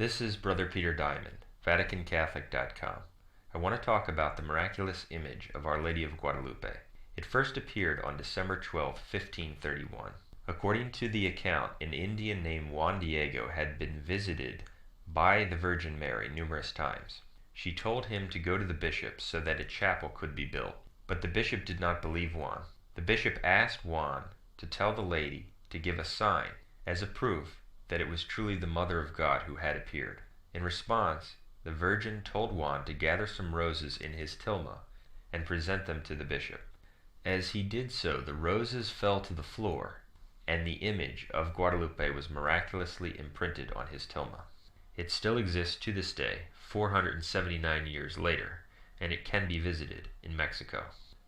This is Brother Peter Diamond, VaticanCatholic.com. I want to talk about the miraculous image of Our Lady of Guadalupe. It first appeared on December 12, 1531. According to the account, an Indian named Juan Diego had been visited by the Virgin Mary numerous times. She told him to go to the bishop so that a chapel could be built. But the bishop did not believe Juan. The bishop asked Juan to tell the lady to give a sign as a proof that it was truly the Mother of God who had appeared. In response, the Virgin told Juan to gather some roses in his tilma and present them to the bishop. As he did so, the roses fell to the floor, and the image of Guadalupe was miraculously imprinted on his tilma. It still exists to this day, 479 years later, and it can be visited in Mexico.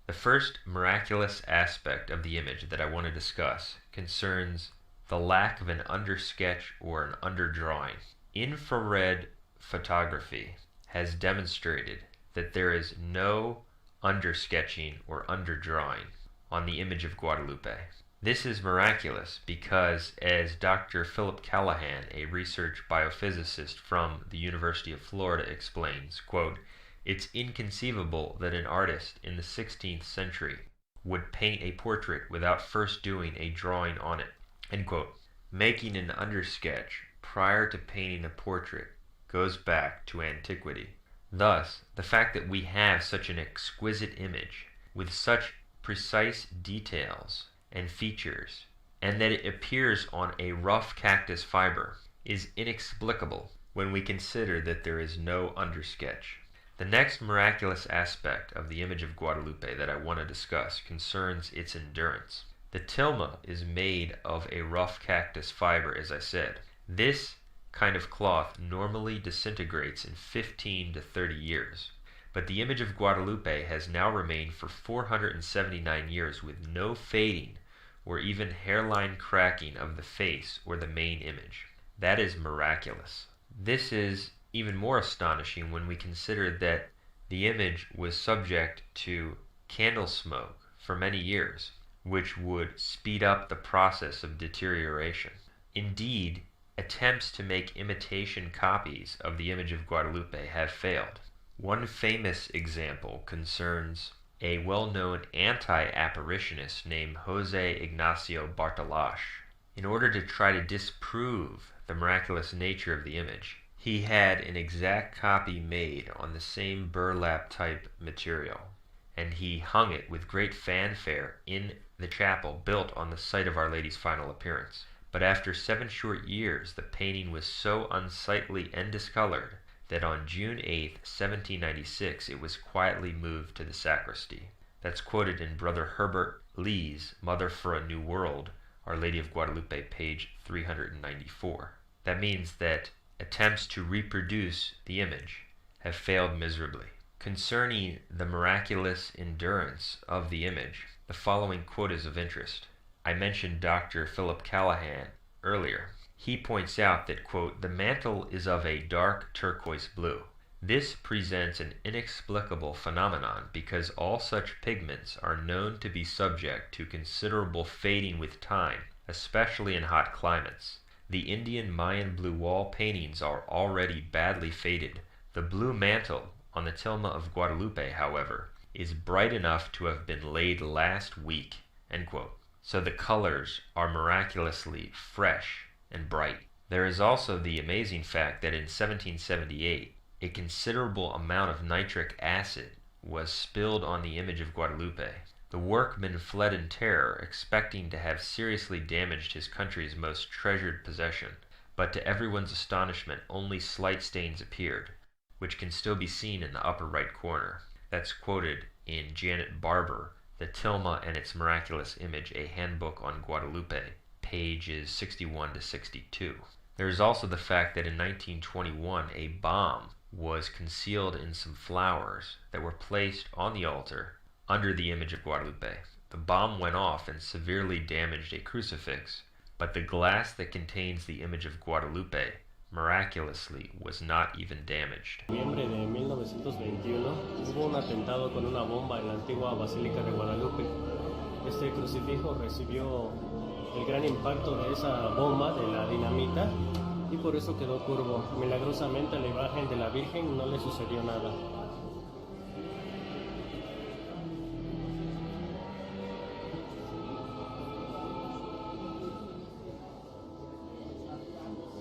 The first miraculous aspect of the image that I want to discuss concerns the lack of an undersketch or an underdrawing. Infrared photography has demonstrated that there is no undersketching or underdrawing on the image of Guadalupe. This is miraculous because, as Dr. Philip Callahan, a research biophysicist from the University of Florida, explains, quote, "It's inconceivable that an artist in the 16th century would paint a portrait without first doing a drawing on it." End quote. Making an undersketch prior to painting a portrait goes back to antiquity. Thus, the fact that we have such an exquisite image with such precise details and features, and that it appears on a rough cactus fiber, is inexplicable when we consider that there is no undersketch. The next miraculous aspect of the image of Guadalupe that I want to discuss concerns its endurance. The tilma is made of a rough cactus fiber, as I said. This kind of cloth normally disintegrates in 15 to 30 years, but the image of Guadalupe has now remained for 479 years with no fading or even hairline cracking of the face or the main image. That is miraculous. This is even more astonishing when we consider that the image was subject to candle smoke for many years, which would speed up the process of deterioration. Indeed, attempts to make imitation copies of the image of Guadalupe have failed. One famous example concerns a well-known anti-apparitionist named Jose Ignacio Bartolash. In order to try to disprove the miraculous nature of the image, he had an exact copy made on the same burlap-type material, and he hung it with great fanfare in the chapel built on the site of Our Lady's final appearance. But after 7 short years, the painting was so unsightly and discolored that on June 8, 1796, it was quietly moved to the sacristy. That's quoted in Brother Herbert Lee's Mother for a New World, Our Lady of Guadalupe, page 394. That means that attempts to reproduce the image have failed miserably. Concerning the miraculous endurance of the image, the following quote is of interest. I mentioned Dr. Philip Callahan earlier. He points out that, quote, "The mantle is of a dark turquoise blue. This presents an inexplicable phenomenon because all such pigments are known to be subject to considerable fading with time, especially in hot climates. The Indian Mayan blue wall paintings are already badly faded. The blue mantle on the tilma of Guadalupe, however, is bright enough to have been laid last week." End quote. So the colors are miraculously fresh and bright. There is also the amazing fact that in 1778, a considerable amount of nitric acid was spilled on the image of Guadalupe. The workman fled in terror, expecting to have seriously damaged his country's most treasured possession. But to everyone's astonishment, only slight stains appeared, which can still be seen in the upper right corner. That's quoted in Janet Barber, The Tilma and Its Miraculous Image, a Handbook on Guadalupe, pages 61 to 62. There is also the fact that in 1921, a bomb was concealed in some flowers that were placed on the altar under the image of Guadalupe. The bomb went off and severely damaged a crucifix, but the glass that contains the image of Guadalupe miraculously was not even damaged. En noviembre de 1921 hubo un atentado con una bomba en la antigua Basílica de Guadalupe. Este crucifijo recibió el gran impacto de esa bomba, de la dinamita, y por eso quedó curvo. Milagrosamente a la imagen de la Virgen no le sucedió nada.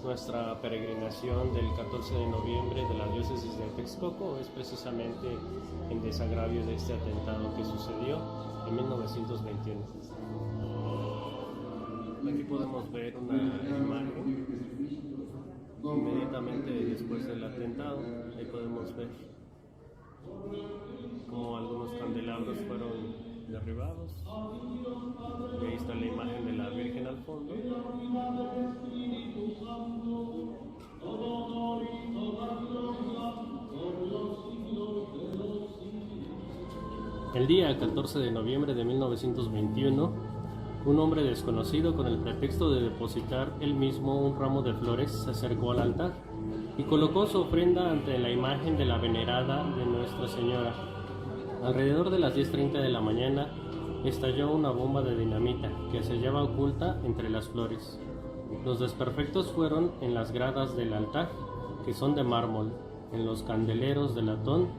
Nuestra peregrinación del 14 de noviembre de la diócesis de Texcoco es precisamente en desagravio de este atentado que sucedió en 1921. Aquí podemos ver una imagen inmediatamente después del atentado. Ahí podemos ver cómo algunos candelabros fueron derribados. Y ahí está la imagen de la Virgen al fondo. El día 14 de noviembre de 1921, un hombre desconocido, con el pretexto de depositar él mismo un ramo de flores, se acercó al altar y colocó su ofrenda ante la imagen de la venerada de Nuestra Señora. Alrededor de las 10:30 de la mañana estalló una bomba de dinamita que se hallaba oculta entre las flores. Los desperfectos fueron en las gradas del altar, que son de mármol, en los candeleros de latón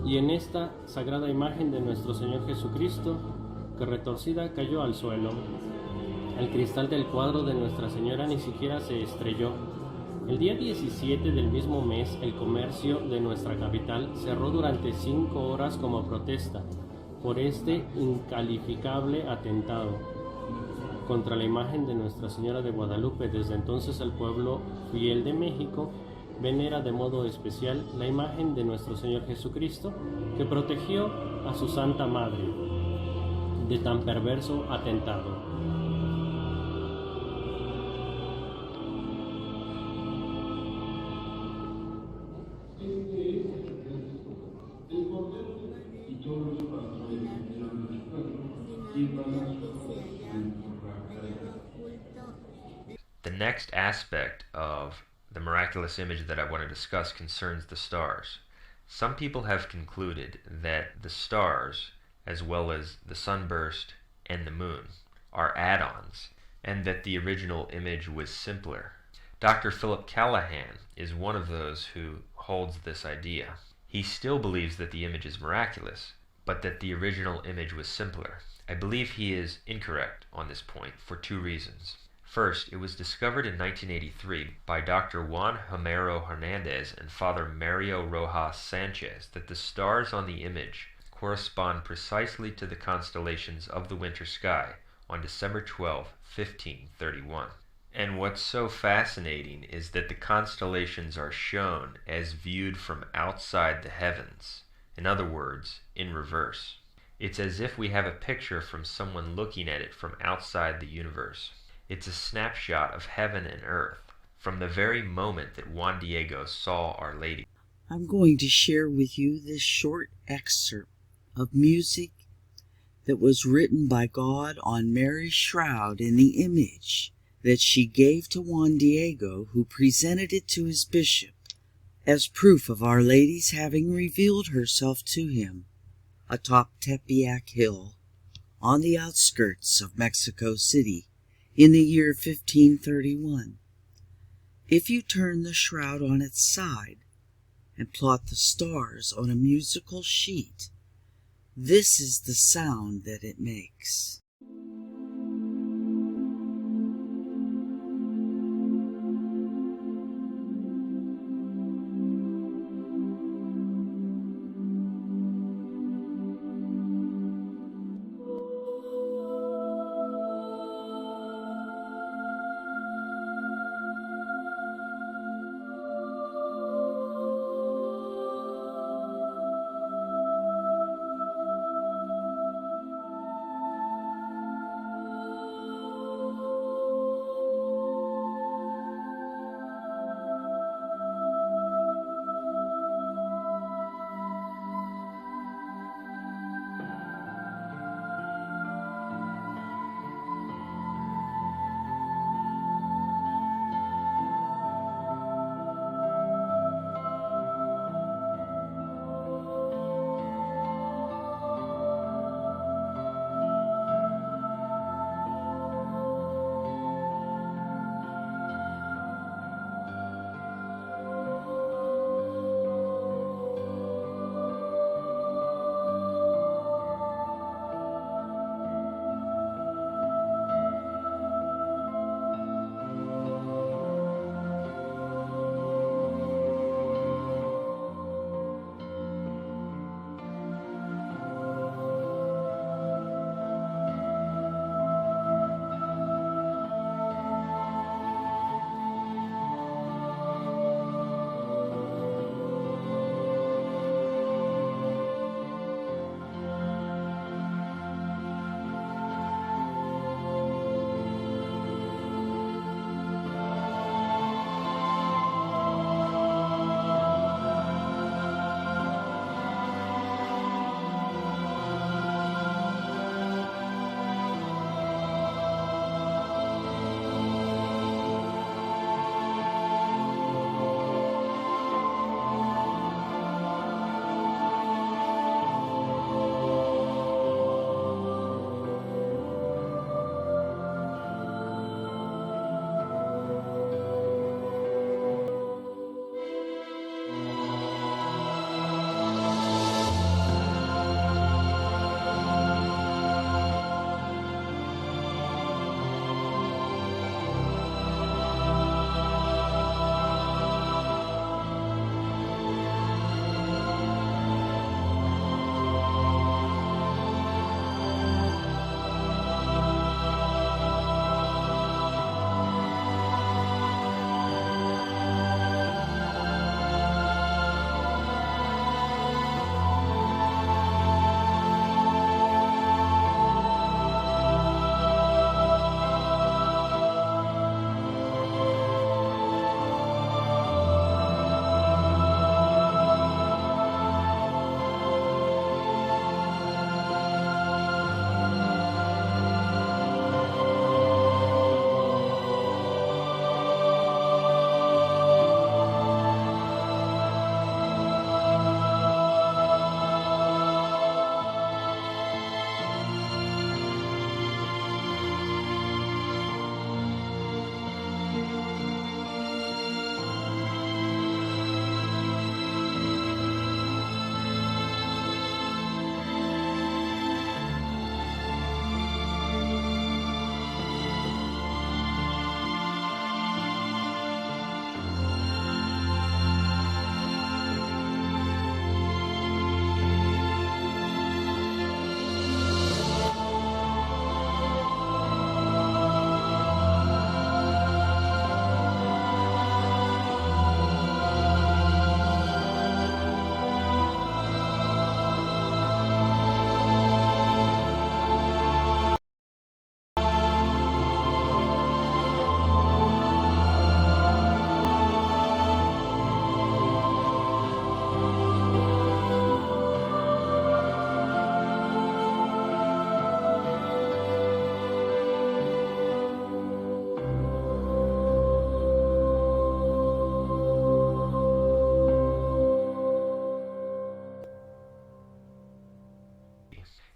y en esta sagrada imagen de nuestro Señor Jesucristo, que retorcida cayó al suelo. El cristal del cuadro de Nuestra Señora ni siquiera se estrelló. El día 17 del mismo mes, el comercio de nuestra capital cerró durante 5 horas como protesta por este incalificable atentado contra la imagen de Nuestra Señora de Guadalupe. Desde entonces el pueblo fiel de México venera de modo especial la imagen de nuestro Señor Jesucristo, que protegió a su Santa Madre de tan perverso atentado. The next aspect of the miraculous image that I want to discuss concerns the stars. Some people have concluded that the stars, as well as the sunburst and the moon, are add-ons, and that the original image was simpler. Dr. Philip Callahan is one of those who holds this idea. He still believes that the image is miraculous, but that the original image was simpler. I believe he is incorrect on this point for 2 reasons. First, it was discovered in 1983 by Dr. Juan Homero Hernandez and Father Mario Rojas Sanchez that the stars on the image correspond precisely to the constellations of the winter sky on December 12, 1531. And what's so fascinating is that the constellations are shown as viewed from outside the heavens, in other words, in reverse. It's as if we have a picture from someone looking at it from outside the universe. It's a snapshot of heaven and earth from the very moment that Juan Diego saw Our Lady. I'm going to share with you this short excerpt of music that was written by God on Mary's shroud in the image that she gave to Juan Diego, who presented it to his bishop as proof of Our Lady's having revealed herself to him atop Tepeyac Hill on the outskirts of Mexico City in the year 1531. If you turn the shroud on its side and plot the stars on a musical sheet, this is the sound that it makes.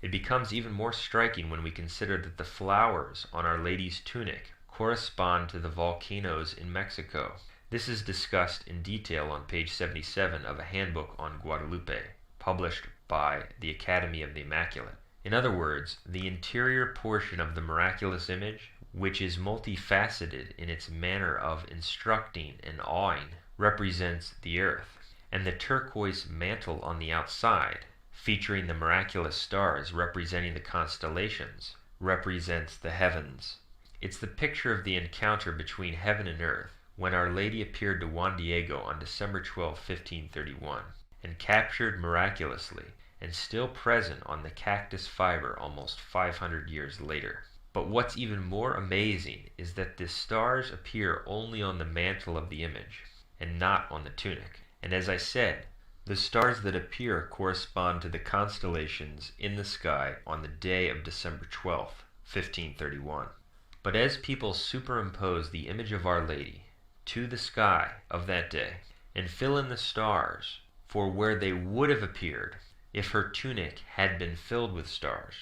It becomes even more striking when we consider that the flowers on Our Lady's tunic correspond to the volcanoes in Mexico. This is discussed in detail on page 77 of a handbook on Guadalupe, published by the Academy of the Immaculate. In other words, the interior portion of the miraculous image, which is multifaceted in its manner of instructing and awing, represents the earth, and the turquoise mantle on the outside, featuring the miraculous stars representing the constellations, represents the heavens. It's the picture of the encounter between heaven and earth when Our Lady appeared to Juan Diego on December 12, 1531, and captured miraculously and still present on the cactus fiber almost 500 years later. But what's even more amazing is that the stars appear only on the mantle of the image and not on the tunic. And as I said, the stars that appear correspond to the constellations in the sky on the day of December 12th, 1531. But as people superimpose the image of Our Lady to the sky of that day and fill in the stars for where they would have appeared if her tunic had been filled with stars,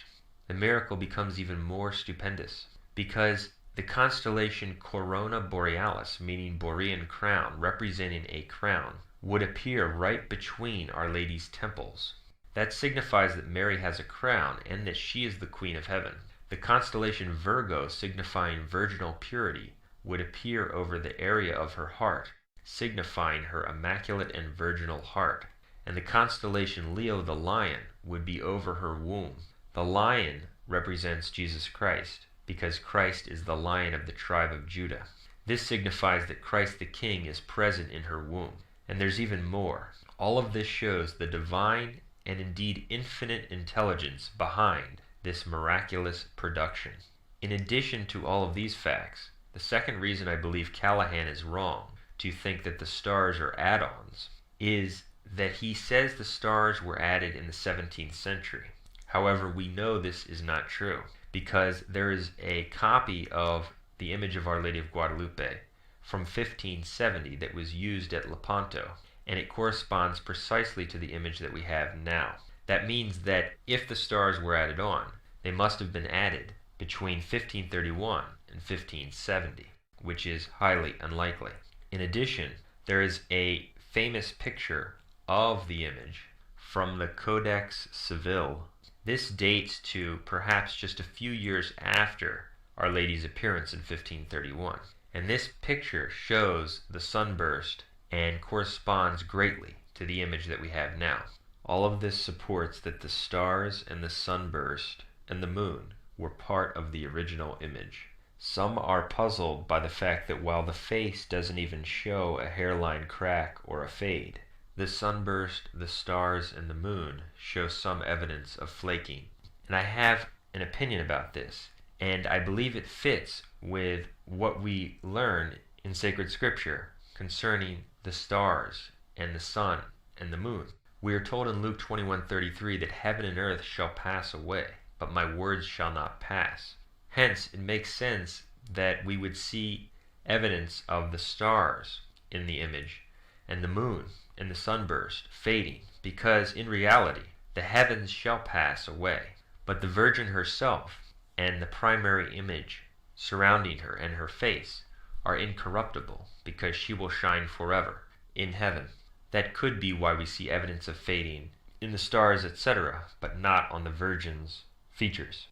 the miracle becomes even more stupendous, because the constellation Corona Borealis, meaning Borean crown, representing a crown, would appear right between Our Lady's temples. That signifies that Mary has a crown and that she is the Queen of Heaven. The constellation Virgo, signifying virginal purity, would appear over the area of her heart, signifying her immaculate and virginal heart. And the constellation Leo the lion would be over her womb. The lion represents Jesus Christ, because Christ is the Lion of the tribe of Judah. This signifies that Christ the King is present in her womb. And there's even more. All of this shows the divine and indeed infinite intelligence behind this miraculous production. In addition to all of these facts, the second reason I believe Callahan is wrong to think that the stars are add-ons is that he says the stars were added in the 17th century. However, we know this is not true, because there is a copy of the image of Our Lady of Guadalupe from 1570 that was used at Lepanto, and it corresponds precisely to the image that we have now. That means that if the stars were added on, they must have been added between 1531 and 1570, which is highly unlikely. In addition, there is a famous picture of the image from the Codex Civil. This dates to perhaps just a few years after Our Lady's appearance in 1531. And this picture shows the sunburst and corresponds greatly to the image that we have now. All of this supports that the stars and the sunburst and the moon were part of the original image. Some are puzzled by the fact that while the face doesn't even show a hairline crack or a fade, the sunburst, the stars, and the moon show some evidence of flaking. And I have an opinion about this, and I believe it fits with what we learn in sacred scripture concerning the stars and the sun and the moon. We are told in Luke 21:33 that heaven and earth shall pass away, but my words shall not pass. Hence, it makes sense that we would see evidence of the stars in the image and the moon and the sunburst fading, because in reality the heavens shall pass away, but the Virgin herself and the primary image surrounding her and her face are incorruptible, because she will shine forever in heaven. That could be why we see evidence of fading in the stars, etc., but not on the Virgin's features.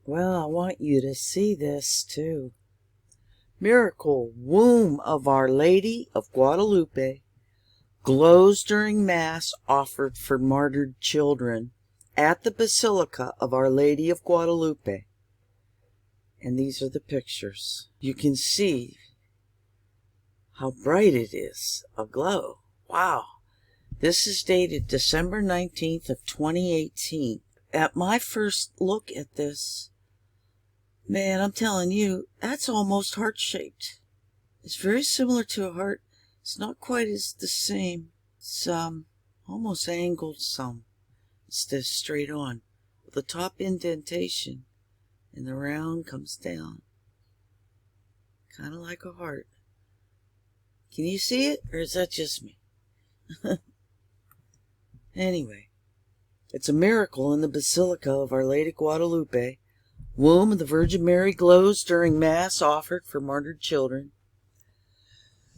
Well, I want you to see this too. Miracle womb of Our Lady of Guadalupe glows during Mass offered for martyred children at the Basilica of Our Lady of Guadalupe. And these are the pictures. You can see how bright it is, aglow. Wow. This is dated December 19th of 2018. At my first look at this, man, I'm telling you, that's almost heart-shaped. It's very similar to a heart. It's not quite as the same. It's almost angled some instead of straight on, with the top indentation, and the round comes down, kind of like a heart. Can you see it, or is that just me? Anyway, It's a miracle in the Basilica of Our Lady Guadalupe. Womb of the Virgin Mary glows during Mass offered for martyred children.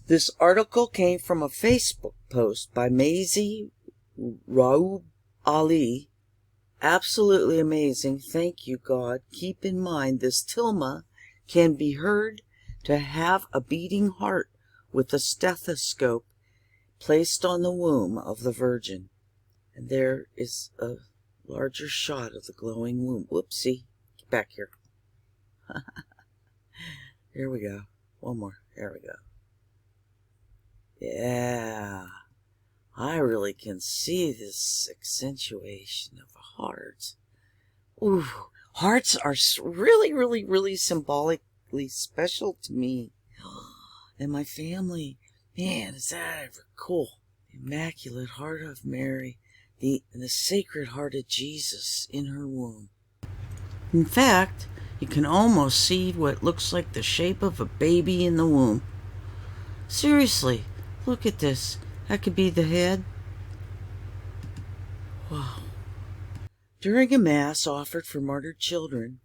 This article came from a Facebook post by Maisie Raoub Ali. Absolutely amazing. Thank you, God. Keep in mind this Tilma can be heard to have a beating heart with a stethoscope placed on the womb of the Virgin. And there is a larger shot of the glowing womb. Whoopsie. Get back here. Here we go. One more. There we go. Yeah. I really can see this accentuation of a heart. Ooh, hearts are really, really, really symbolically special to me and my family. Man, is that ever cool? The Immaculate Heart of Mary, the Sacred Heart of Jesus in her womb. In fact, you can almost see what looks like the shape of a baby in the womb. Seriously, look at this. That could be the head. Wow. During a Mass offered for martyred children,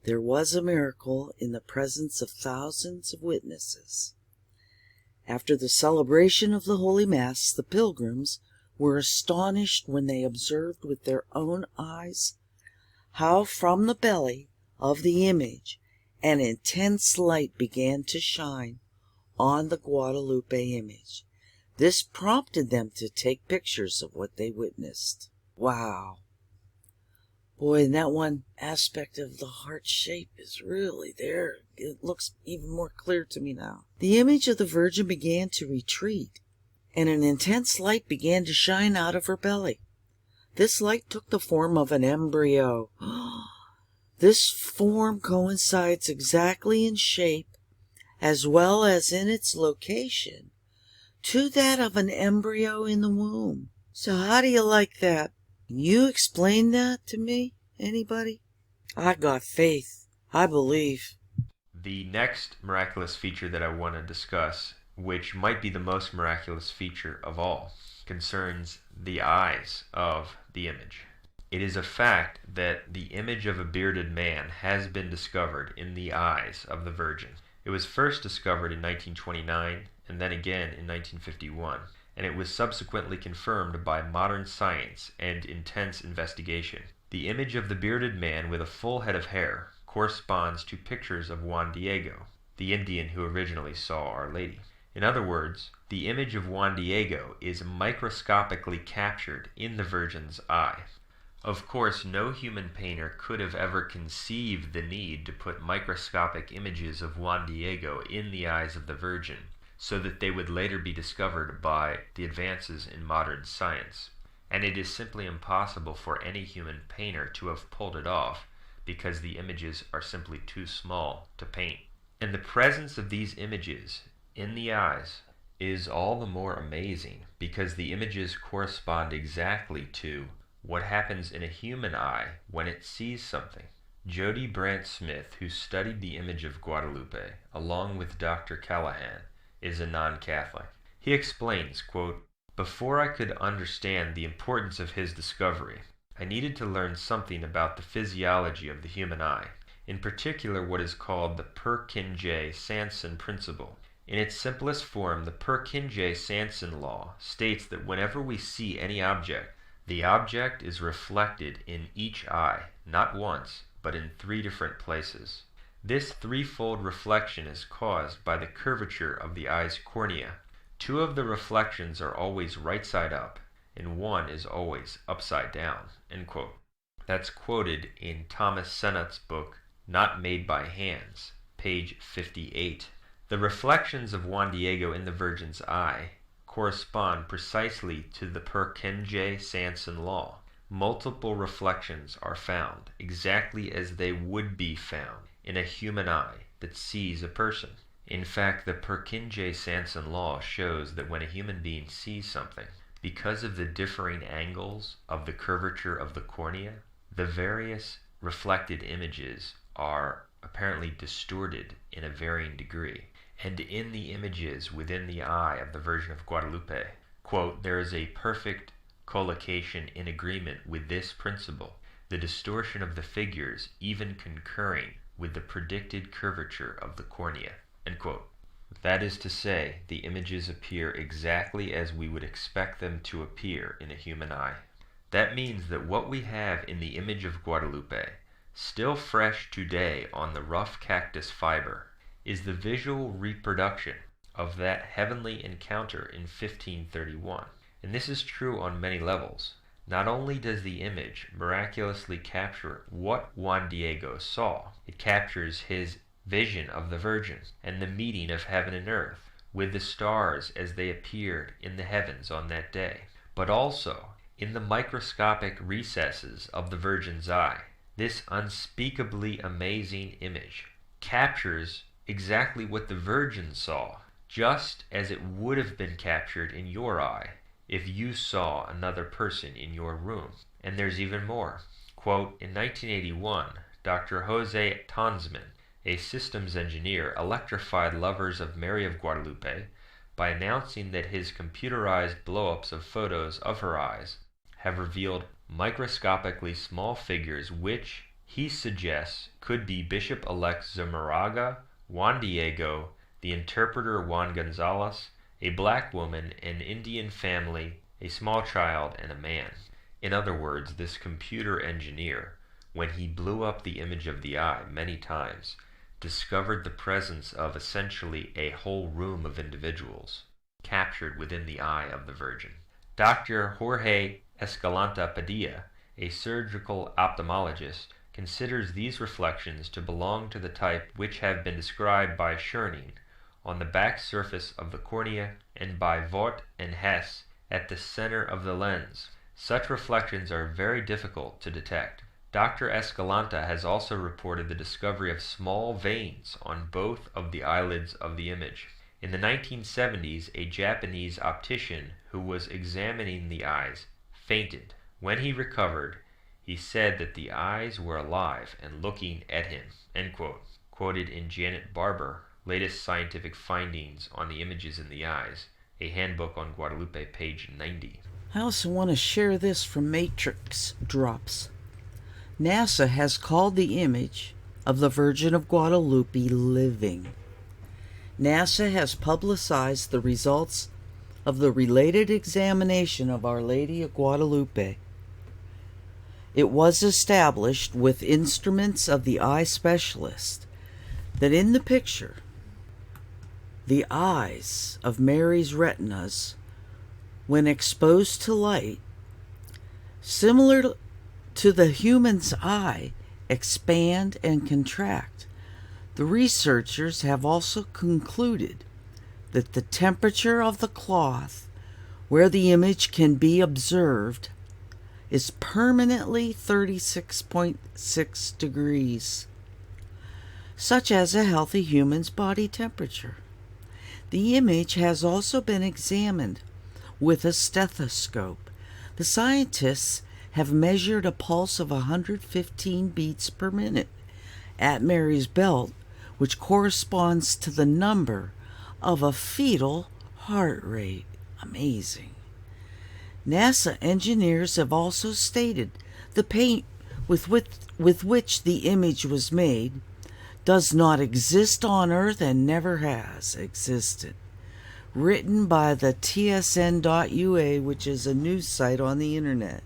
there was a miracle in the presence of thousands of witnesses. After the celebration of the Holy Mass, the pilgrims were astonished when they observed with their own eyes how from the belly of the image an intense light began to shine on the Guadalupe image. This prompted them to take pictures of what they witnessed. Wow. Boy, and that one aspect of the heart shape is really there. It looks even more clear to me now. The image of the Virgin began to retreat, and an intense light began to shine out of her belly. This light took the form of an embryo. This form coincides exactly in shape, as well as in its location, to that of an embryo in the womb. So how do you like that? Can you explain that to me? Anybody? I got faith. I believe. The next miraculous feature that I want to discuss, which might be the most miraculous feature of all, concerns the eyes of the image. It is a fact that the image of a bearded man has been discovered in the eyes of the Virgin. It was first discovered in 1929 and then again in 1951, and it was subsequently confirmed by modern science and intense investigation. The image of the bearded man with a full head of hair corresponds to pictures of Juan Diego, the Indian who originally saw Our Lady. In other words, the image of Juan Diego is microscopically captured in the Virgin's eye. Of course, no human painter could have ever conceived the need to put microscopic images of Juan Diego in the eyes of the Virgin, so that they would later be discovered by the advances in modern science. And it is simply impossible for any human painter to have pulled it off, because the images are simply too small to paint. And the presence of these images in the eyes is all the more amazing, because the images correspond exactly to what happens in a human eye when it sees something. Jody Brandt Smith, who studied the image of Guadalupe, along with Dr. Callahan, is a non-Catholic. He explains, quote, "Before I could understand the importance of his discovery, I needed to learn something about the physiology of the human eye, in particular what is called the Purkinje-Sanson principle. In its simplest form, the Purkinje-Sanson law states that whenever we see any object, the object is reflected in each eye, not once, but in 3 different places. This threefold reflection is caused by the curvature of the eye's cornea. 2 of the reflections are always right side up, and 1 is always upside down." End quote. That's quoted in Thomas Sennett's book, Not Made by Hands, page 58. The reflections of Juan Diego in the Virgin's eye correspond precisely to the Purkinje-Sanson law. Multiple reflections are found exactly as they would be found in a human eye that sees a person. In fact, the Purkinje-Sanson law shows that when a human being sees something, because of the differing angles of the curvature of the cornea, the various reflected images are apparently distorted in a varying degree. And in the images within the eye of the Virgin of Guadalupe, quote, "there is a perfect collocation in agreement with this principle, the distortion of the figures even concurring with the predicted curvature of the cornea." End quote. That is to say, the images appear exactly as we would expect them to appear in a human eye. That means that what we have in the image of Guadalupe, still fresh today on the rough cactus fiber, is the visual reproduction of that heavenly encounter in 1531. And this is true on many levels. Not only does the image miraculously capture what Juan Diego saw, it captures his vision of the Virgin and the meeting of heaven and earth with the stars as they appeared in the heavens on that day, but also in the microscopic recesses of the Virgin's eye. This unspeakably amazing image captures exactly what the Virgin saw, just as it would have been captured in your eye if you saw another person in your room. And there's even more. Quote, in 1981, Dr. Jose Tonsman, a systems engineer, electrified lovers of Mary of Guadalupe by announcing that his computerized blow-ups of photos of her eyes have revealed microscopically small figures which he suggests could be Bishop-elect Zumarraga, Juan Diego, the interpreter Juan Gonzalez, a black woman, an Indian family, a small child, and a man. In other words, this computer engineer, when he blew up the image of the eye many times, discovered the presence of essentially a whole room of individuals captured within the eye of the Virgin. Dr. Jorge Escalante Padilla, a surgical ophthalmologist, considers these reflections to belong to the type which have been described by Schoening on the back surface of the cornea and by Vogt and Hess at the center of the lens. Such reflections are very difficult to detect. Dr. Escalante has also reported the discovery of small veins on both of the eyelids of the image. In the 1970s, a Japanese optician who was examining the eyes fainted. When he recovered, he said that the eyes were alive and looking at him. End quote. Quoted in Janet Barber, Latest Scientific Findings on the Images in the Eyes, a handbook on Guadalupe, page 90. I also want to share this from Matrix Drops. NASA has called the image of the Virgin of Guadalupe living. NASA has publicized the results of the related examination of Our Lady of Guadalupe. It was established with instruments of the eye specialist that in the picture, the eyes of Mary's retinas, when exposed to light, similar to the human's eye, expand and contract. The researchers have also concluded that the temperature of the cloth where the image can be observed is permanently 36.6 degrees, such as a healthy human's body temperature. The image has also been examined with a stethoscope. The scientists have measured a pulse of 115 beats per minute at Mary's belt, which corresponds to the number of a fetal heart rate. Amazing. NASA engineers have also stated the paint with which the image was made does not exist on Earth and never has existed. Written by the tsn.ua, which is a news site on the internet.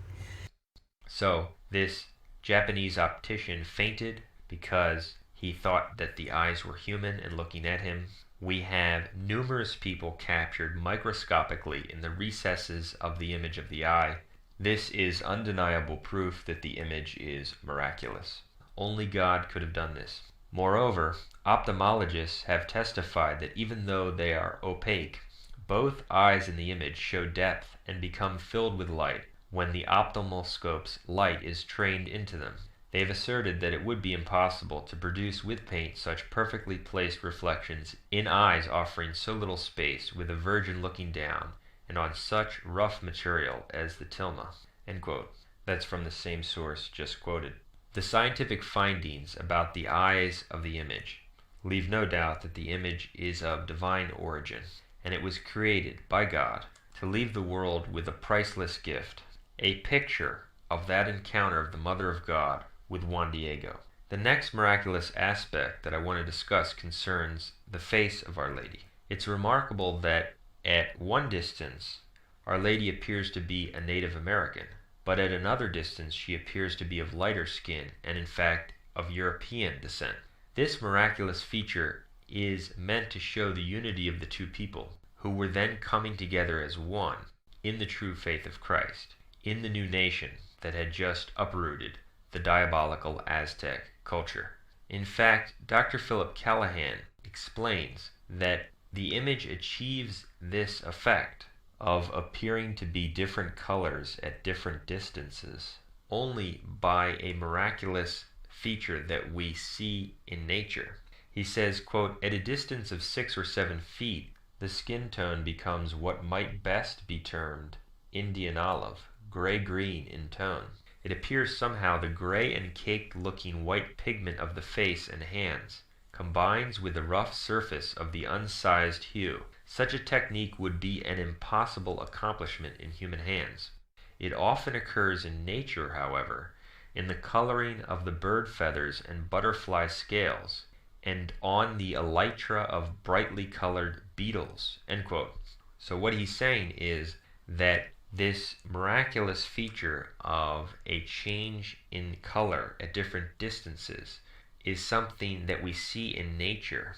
So, this Japanese optician fainted because he thought that the eyes were human and looking at him. We have numerous people captured microscopically in the recesses of the image of the eye. This is undeniable proof that the image is miraculous. Only God could have done this. Moreover, ophthalmologists have testified that even though they are opaque, both eyes in the image show depth and become filled with light when the ophthalmoscope's light is trained into them. They have asserted that it would be impossible to produce with paint such perfectly placed reflections in eyes offering so little space with a virgin looking down and on such rough material as the Tilma. End quote. That's from the same source just quoted. The scientific findings about the eyes of the image leave no doubt that the image is of divine origin, and it was created by God to leave the world with a priceless gift, a picture of that encounter of the Mother of God with Juan Diego. The next miraculous aspect that I want to discuss concerns the face of Our Lady. It's remarkable that at one distance, Our Lady appears to be a Native American, but at another distance she appears to be of lighter skin and in fact of European descent. This miraculous feature is meant to show the unity of the two people, who were then coming together as one in the true faith of Christ, in the new nation that had just uprooted the diabolical Aztec culture. In fact, Dr. Philip Callahan explains that the image achieves this effect of appearing to be different colors at different distances only by a miraculous feature that we see in nature. He says, quote, "At a distance of 6 or 7 feet, the skin tone becomes what might best be termed Indian olive, gray-green in tone. It appears somehow the gray and caked-looking white pigment of the face and hands combines with the rough surface of the unsized hue. Such a technique would be an impossible accomplishment in human hands. It often occurs in nature, however, in the coloring of the bird feathers and butterfly scales, and on the elytra of brightly colored beetles." End quote. So what he's saying is that this miraculous feature of a change in color at different distances is something that we see in nature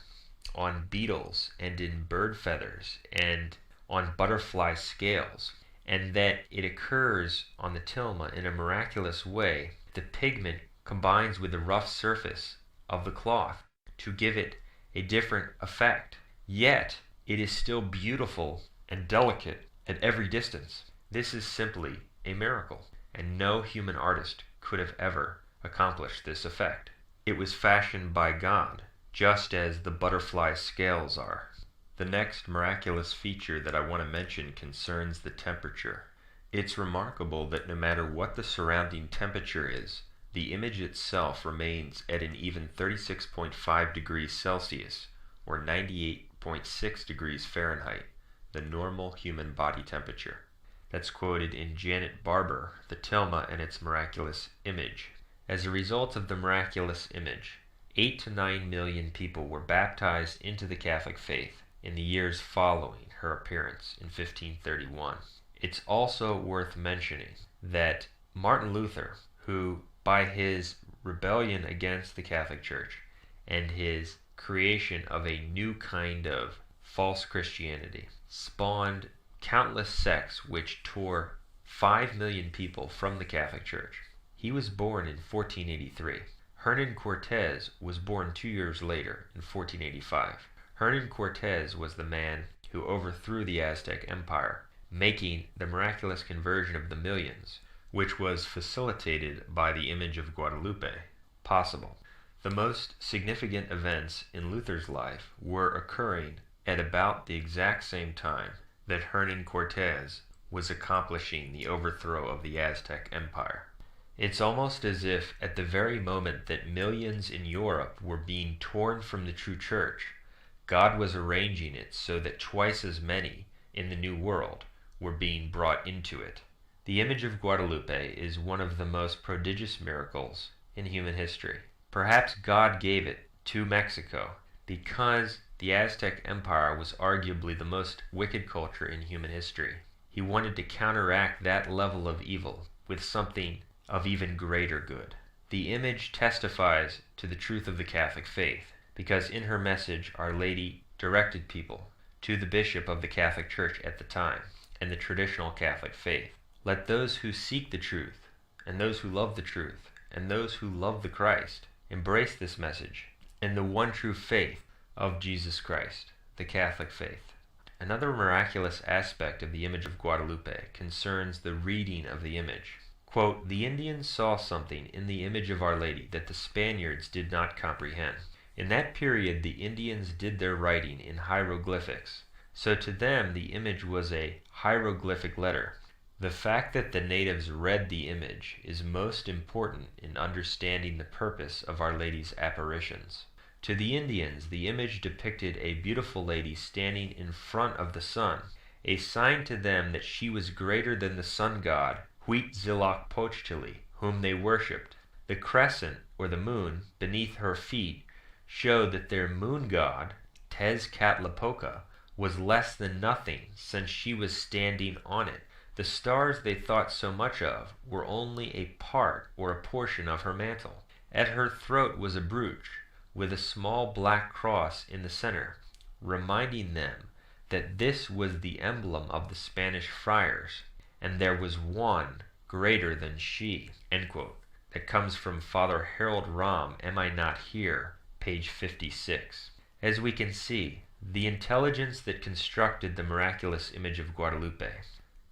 on beetles and in bird feathers and on butterfly scales, and that it occurs on the tilma in a miraculous way. The pigment combines with the rough surface of the cloth to give it a different effect, yet it is still beautiful and delicate at every distance. This is simply a miracle, and no human artist could have ever accomplished this effect. It was fashioned by God, just as the butterfly scales are. The next miraculous feature that I want to mention concerns the temperature. It's remarkable that no matter what the surrounding temperature is, the image itself remains at an even 36.5 degrees Celsius, or 98.6 degrees Fahrenheit, the normal human body temperature. That's quoted in Janet Barber, The Tilma and Its Miraculous Image. As a result of the miraculous image, 8 to 9 million people were baptized into the Catholic faith in the years following her appearance in 1531. It's also worth mentioning that Martin Luther, who by his rebellion against the Catholic Church and his creation of a new kind of false Christianity, spawned countless sects which tore 5 million people from the Catholic Church. He was born in 1483. Hernan Cortez was born 2 years later in 1485. Hernan Cortez was the man who overthrew the Aztec Empire, making the miraculous conversion of the millions, which was facilitated by the image of Guadalupe, possible. The most significant events in Luther's life were occurring at about the exact same time that Hernan Cortez was accomplishing the overthrow of the Aztec Empire. It's almost as if at the very moment that millions in Europe were being torn from the true church, God was arranging it so that twice as many in the New World were being brought into it. The image of Guadalupe is one of the most prodigious miracles in human history. Perhaps God gave it to Mexico because the Aztec Empire was arguably the most wicked culture in human history. He wanted to counteract that level of evil with something of even greater good. The image testifies to the truth of the Catholic faith because in her message Our Lady directed people to the bishop of the Catholic Church at the time and the traditional Catholic faith. Let those who seek the truth and those who love the truth and those who love the Christ embrace this message and the one true faith of Jesus Christ, the Catholic faith. Another miraculous aspect of the image of Guadalupe concerns the reading of the image. Quote, "The Indians saw something in the image of Our Lady that the Spaniards did not comprehend. In that period the Indians did their writing in hieroglyphics, so to them the image was a hieroglyphic letter. The fact that the natives read the image is most important in understanding the purpose of Our Lady's apparitions. To the Indians, the image depicted a beautiful lady standing in front of the sun, a sign to them that she was greater than the sun god, Huitzilopochtli, whom they worshipped. The crescent, or the moon, beneath her feet showed that their moon god, Tezcatlipoca, was less than nothing, since she was standing on it. The stars they thought so much of were only a part or a portion of her mantle. At her throat was a brooch, with a small black cross in the center, reminding them that this was the emblem of the Spanish friars, and there was one greater than she. End quote. That comes from Father Harold Rahm, Am I Not Here, page 56. As we can see, the intelligence that constructed the miraculous image of Guadalupe,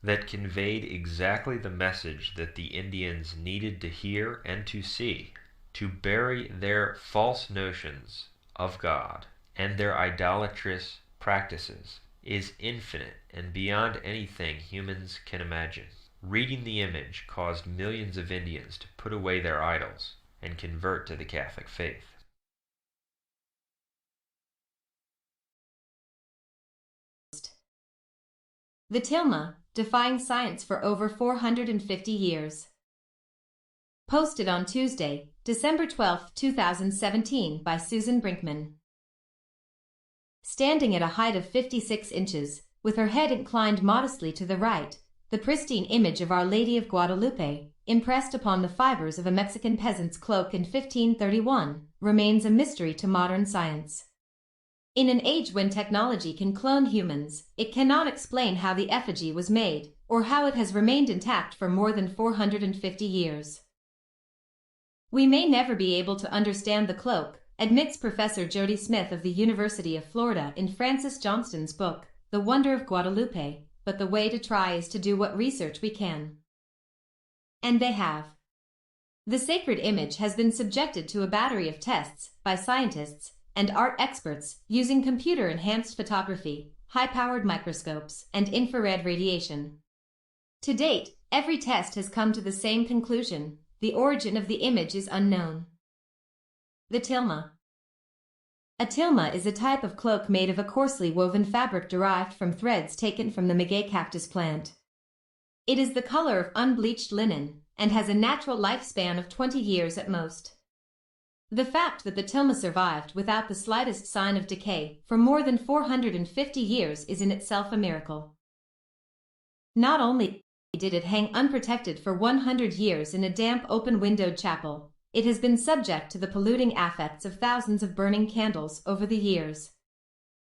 that conveyed exactly the message that the Indians needed to hear and to see, to bury their false notions of God and their idolatrous practices, is infinite and beyond anything humans can imagine. Reading the image caused millions of Indians to put away their idols and convert to the Catholic faith. The Tilma, defying science for over 450 years. Posted on Tuesday, December 12, 2017 by Susan Brinkman. Standing at a height of 56 inches, with her head inclined modestly to the right, the pristine image of Our Lady of Guadalupe, impressed upon the fibers of a Mexican peasant's cloak in 1531, remains a mystery to modern science. In an age when technology can clone humans, it cannot explain how the effigy was made, or how it has remained intact for more than 450 years. We may never be able to understand the cloak, admits Professor Jody Smith of the University of Florida in Francis Johnston's book, The Wonder of Guadalupe, but the way to try is to do what research we can. And they have. The sacred image has been subjected to a battery of tests by scientists and art experts using computer-enhanced photography, high-powered microscopes, and infrared radiation. To date, every test has come to the same conclusion: the origin of the image is unknown. The Tilma. A tilma is a type of cloak made of a coarsely woven fabric derived from threads taken from the maguey cactus plant. It is the color of unbleached linen and has a natural lifespan of 20 years at most. The fact that the tilma survived without the slightest sign of decay for more than 450 years is in itself a miracle. Not only did it hang unprotected for 100 years in a damp open-windowed chapel, it has been subject to the polluting effects of thousands of burning candles over the years.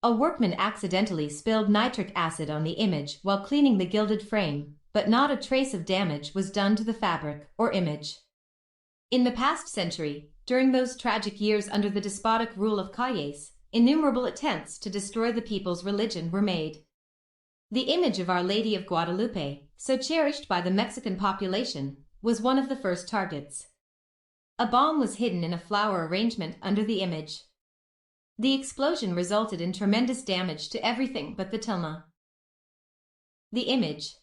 A workman accidentally spilled nitric acid on the image while cleaning the gilded frame, but not a trace of damage was done to the fabric or image. In the past century, during those tragic years under the despotic rule of Calles, innumerable attempts to destroy the people's religion were made. The image of Our Lady of Guadalupe, so cherished by the Mexican population, was one of the first targets. A bomb was hidden in a flower arrangement under the image. The explosion resulted in tremendous damage to everything but the tilma. The image.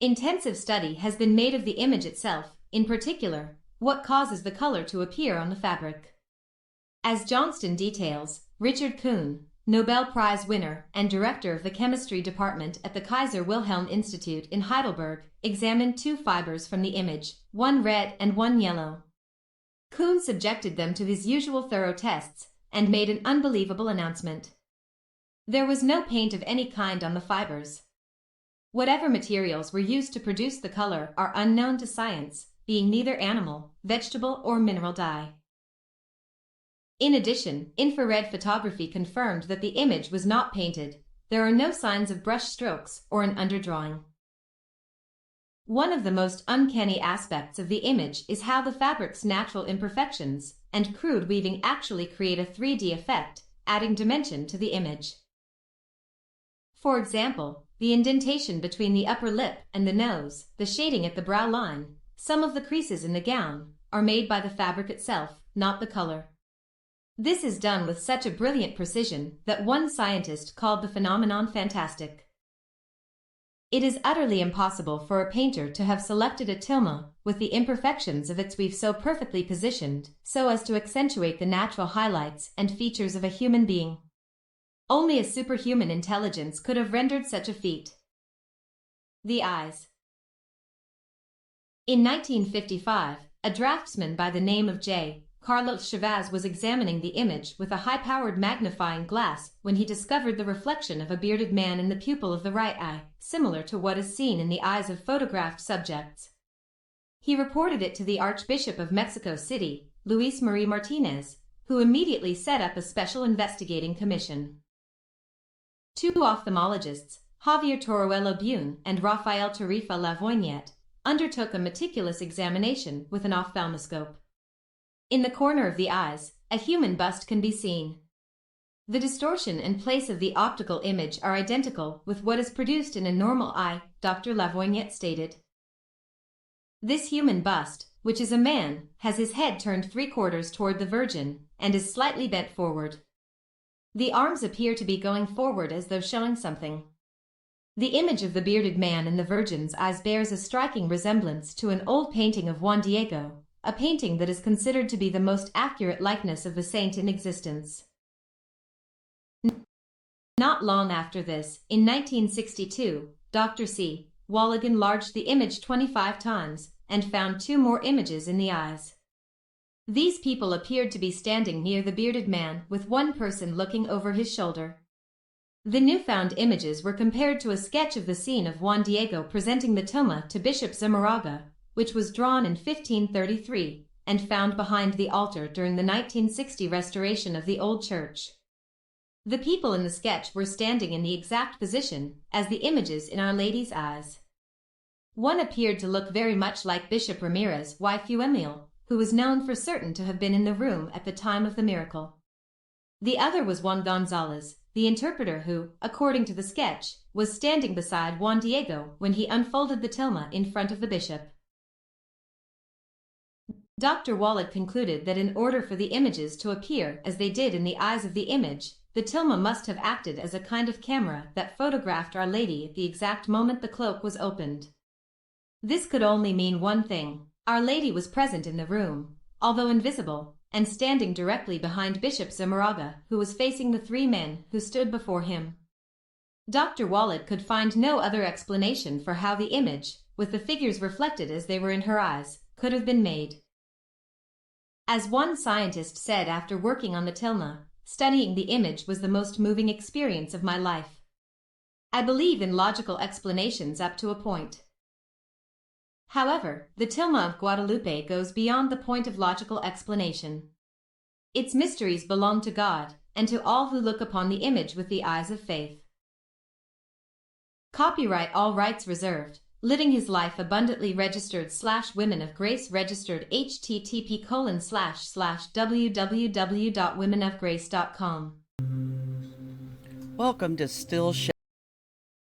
Intensive study has been made of the image itself, in particular, what causes the color to appear on the fabric. As Johnston details, Richard Kuhn, Nobel Prize winner and director of the chemistry department at the Kaiser Wilhelm Institute in Heidelberg, examined two fibers from the image, one red and one yellow. Kuhn subjected them to his usual thorough tests and made an unbelievable announcement. There was no paint of any kind on the fibers. Whatever materials were used to produce the color are unknown to science, being neither animal, vegetable, or mineral dye. In addition, infrared photography confirmed that the image was not painted. There are no signs of brush strokes or an underdrawing. One of the most uncanny aspects of the image is how the fabric's natural imperfections and crude weaving actually create a 3D effect, adding dimension to the image. For example, the indentation between the upper lip and the nose, the shading at the brow line, some of the creases in the gown, are made by the fabric itself, not the color. This is done with such a brilliant precision that one scientist called the phenomenon fantastic. It is utterly impossible for a painter to have selected a tilma with the imperfections of its weave so perfectly positioned so as to accentuate the natural highlights and features of a human being. Only a superhuman intelligence could have rendered such a feat. The eyes. In 1955, a draftsman by the name of J. Carlos Chavez was examining the image with a high-powered magnifying glass when he discovered the reflection of a bearded man in the pupil of the right eye, similar to what is seen in the eyes of photographed subjects. He reported it to the Archbishop of Mexico City, Luis Marie Martinez, who immediately set up a special investigating commission. Two ophthalmologists, Javier Toruelo Bune and Rafael Tarifa Lavoignette, undertook a meticulous examination with an ophthalmoscope. In the corner of the eyes, a human bust can be seen. The distortion and place of the optical image are identical with what is produced in a normal eye, Dr. Lavoignette stated. This human bust, which is a man, has his head turned 3/4 toward the Virgin and is slightly bent forward. The arms appear to be going forward as though showing something. The image of the bearded man in the Virgin's eyes bears a striking resemblance to an old painting of Juan Diego, a painting that is considered to be the most accurate likeness of the saint in existence. Not long after this, in 1962, Dr. C. Wallig enlarged the image 25 times and found 2 more images in the eyes. These people appeared to be standing near the bearded man with one person looking over his shoulder. The newfound images were compared to a sketch of the scene of Juan Diego presenting the Tilma to Bishop Zumárraga, which was drawn in 1533 and found behind the altar during the 1960 restoration of the old church. The people in the sketch were standing in the exact position as the images in Our Lady's eyes. One appeared to look very much like Bishop Ramirez y Fuemil, who was known for certain to have been in the room at the time of the miracle. The other was Juan Gonzalez, the interpreter who, according to the sketch, was standing beside Juan Diego when he unfolded the tilma in front of the bishop. Dr. Wallig concluded that in order for the images to appear as they did in the eyes of the image, the tilma must have acted as a kind of camera that photographed Our Lady at the exact moment the cloak was opened. This could only mean one thing: Our Lady was present in the room, although invisible, and standing directly behind Bishop Zumárraga, who was facing the 3 men who stood before him. Dr. Wallig could find no other explanation for how the image, with the figures reflected as they were in her eyes, could have been made. As one scientist said after working on the tilma, studying the image was the most moving experience of my life. I believe in logical explanations up to a point. However, the tilma of Guadalupe goes beyond the point of logical explanation. Its mysteries belong to God, and to all who look upon the image with the eyes of faith. Copyright all rights reserved. Living His Life Abundantly registered /Women of Grace registered http://www.womenofgrace.com. Welcome to Stillshadows.